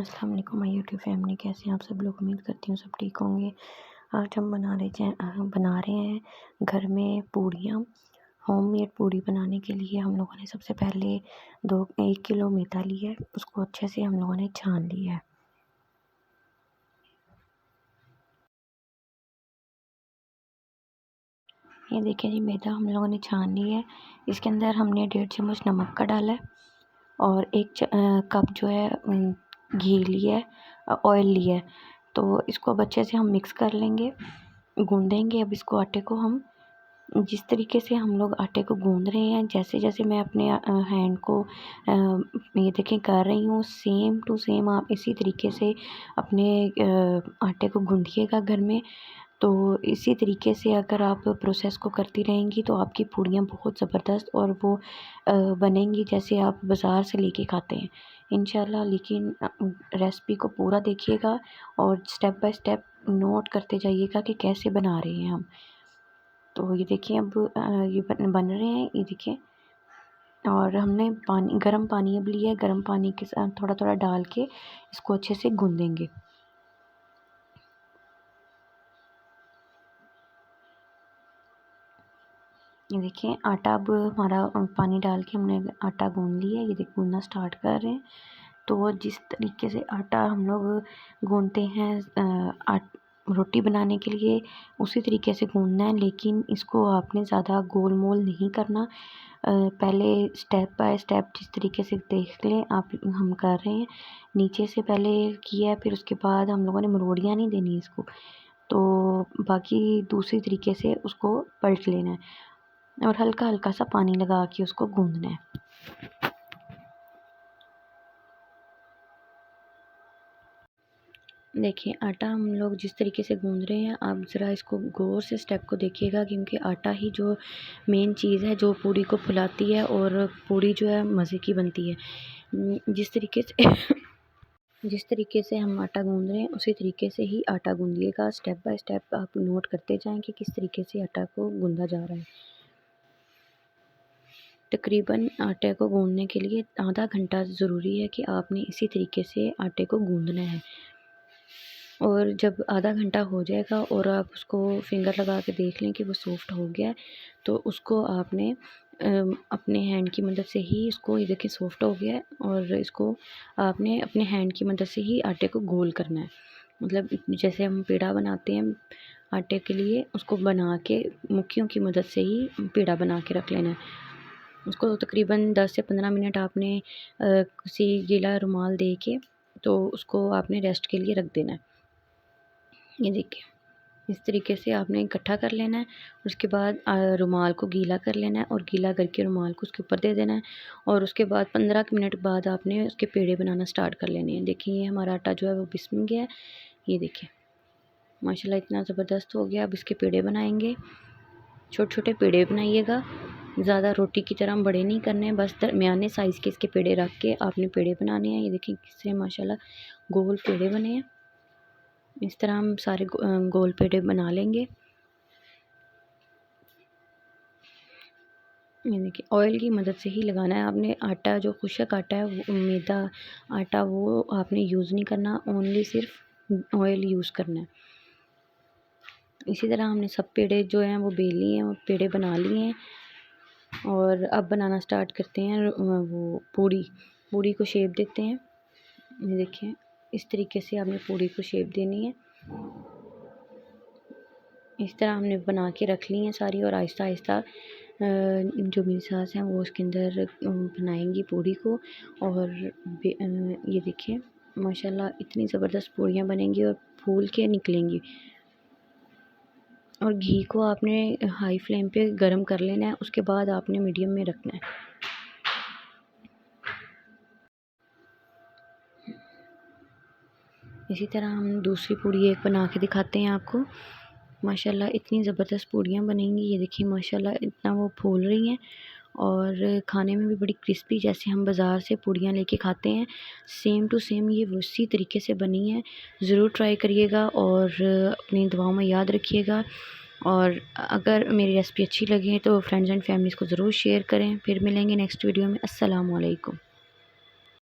अस्सलाम वालेकुम my YouTube family, कैसे हैं आप सब लोग। उम्मीद करती हूँ सब ठीक होंगे। आज हम बना रहे हैं घर में पूड़ियाँ। होममेड पूड़ी बनाने के लिए हम लोगों ने सबसे पहले 1 किलो मैदा लिया है, उसको अच्छे से हम लोगों ने छान लिया है। ये देखिए जी, मैदा हम लोगों ने छान लिया है। इसके अंदर हमने 1.5 चम्मच नमक का डाला है और 1 कप जो है घी लिया है, ऑयल लिया है। तो इसको अब अच्छे से हम मिक्स कर लेंगे, गूँधेंगे। अब इसको आटे को हम जिस तरीके से हम लोग आटे को गूँध रहे हैं, जैसे जैसे मैं अपने हैंड को ये देखें कर रही हूँ, सेम टू सेम आप इसी तरीके से अपने आटे को गूँधिएगा घर में। तो इसी तरीके से अगर आप प्रोसेस को करती रहेंगी तो आपकी पूड़ियाँ बहुत ज़बरदस्त और वो बनेंगी जैसे आप बाज़ार से लेके खाते हैं इंशाल्लाह। लेकिन रेसिपी को पूरा देखिएगा और स्टेप बाय स्टेप नोट करते जाइएगा कि कैसे बना रहे हैं हम। तो ये देखिए अब ये बन रहे हैं, ये देखिए। और हमने गर्म पानी अब लिया है, गर्म पानी के साथ थोड़ा थोड़ा डाल के इसको अच्छे से गूँधेंगे। ये देखिए आटा अब हमारा पानी डाल के हमने आटा गूँध लिया है। ये देखिए गूँधना स्टार्ट कर रहे हैं। तो जिस तरीके से आटा हम लोग गूँधते हैं रोटी बनाने के लिए, उसी तरीके से गूँधना है। लेकिन इसको आपने ज़्यादा गोल मोल नहीं करना। पहले स्टेप बाय स्टेप जिस तरीके से देख लें आप, हम कर रहे हैं। नीचे से पहले किया है, फिर उसके बाद हम लोगों ने मरोड़ियाँ नहीं देनी इसको। तो बाकी दूसरी तरीके से उसको पलट लेना है और हल्का हल्का सा पानी लगा के उसको गूँधना है। देखिए आटा हम लोग जिस तरीके से गूँध रहे हैं, आप ज़रा इसको गौर से स्टेप को देखिएगा, क्योंकि आटा ही जो मेन चीज़ है जो पूड़ी को फुलाती है और पूड़ी जो है मज़े की बनती है। जिस तरीके से जिस तरीके से हम आटा गूँध रहे हैं उसी तरीके से ही आटा गूँधिएगा। स्टेप बाय स्टेप आप नोट करते जाएँ कि किस तरीके से आटा को गूँधा जा रहा है। तकरीबन आटे को गूँधने के लिए आधा घंटा ज़रूरी है कि आपने इसी तरीके से आटे को गूँधना है। और जब आधा घंटा हो जाएगा और आप उसको फिंगर लगा के देख लें कि वो सॉफ्ट हो गया है, तो उसको आपने अपने हैंड की मदद से ही इसको, ये देखिए सॉफ्ट हो गया है, और इसको आपने अपने हैंड की मदद से ही आटे को गोल करना है। मतलब जैसे हम पेड़ा बनाते हैं आटे के लिए, उसको बना के मुट्ठियों की मदद से ही पेड़ा बना के रख लेना है। उसको तकरीबन 10 से 15 मिनट आपने किसी गीला रुमाल दे के तो उसको आपने रेस्ट के लिए रख देना है। ये देखिए इस तरीके से आपने इकट्ठा कर लेना है। उसके बाद रुमाल को गीला कर लेना है और गीला करके रुमाल को उसके ऊपर दे देना है। और उसके बाद 15 मिनट बाद आपने उसके पेड़े बनाना स्टार्ट कर लेने हैं। देखिए ये हमारा आटा जो है वो पिस गया है। ये देखिए माशाल्लाह इतना ज़बरदस्त हो गया। अब इसके पेड़े बनाएंगे, छोटे छोटे पेड़े बनाइएगा, ज़्यादा रोटी की तरह बड़े नहीं करने हैं, बस दरमियाने साइज़ के इसके पेड़े रख के आपने पेड़े बनाने हैं। ये देखिए किससे माशाल्लाह गोल पेड़े बने हैं। इस तरह हम सारे गोल पेड़े बना लेंगे। ये देखिए ऑयल की मदद से ही लगाना है आपने। आटा जो खुशक आटा है, वो मैदा आटा, वो आपने यूज़ नहीं करना, ओनली सिर्फ ऑयल यूज़ करना है। इसी तरह हमने सब पेड़े जो हैं वो बेल लिए हैं, पेड़े बना लिए हैं। और अब बनाना स्टार्ट करते हैं वो पूड़ी को शेप देते हैं। ये देखिए इस तरीके से आपने पूड़ी को शेप देनी है। इस तरह हमने बना के रख ली हैं सारी, और आहिस्ता आहिस्ता जो मेरी सास हैं वो उसके अंदर बनाएंगी पूड़ी को। और ये देखिए माशाल्लाह इतनी ज़बरदस्त पूड़ियाँ बनेंगी और फूल के निकलेंगी। और घी को आपने हाई फ्लेम पे गरम कर लेना है, उसके बाद आपने मीडियम में रखना है। इसी तरह हम दूसरी पूड़ी एक बना के दिखाते हैं आपको। माशाल्लाह इतनी ज़बरदस्त पूड़ियाँ बनेंगी। ये देखिए माशाल्लाह इतना वो फूल रही हैं और खाने में भी बड़ी क्रिस्पी, जैसे हम बाज़ार से पूड़ियाँ लेके खाते हैं सेम टू सेम ये उसी तरीके से बनी है। ज़रूर ट्राई करिएगा और अपनी दुआओं में याद रखिएगा। और अगर मेरी रेसिपी अच्छी लगे तो फ्रेंड्स एंड फैमिलीज़ को ज़रूर शेयर करें। फिर मिलेंगे नेक्स्ट वीडियो में। अस्सलाम वालेकुम।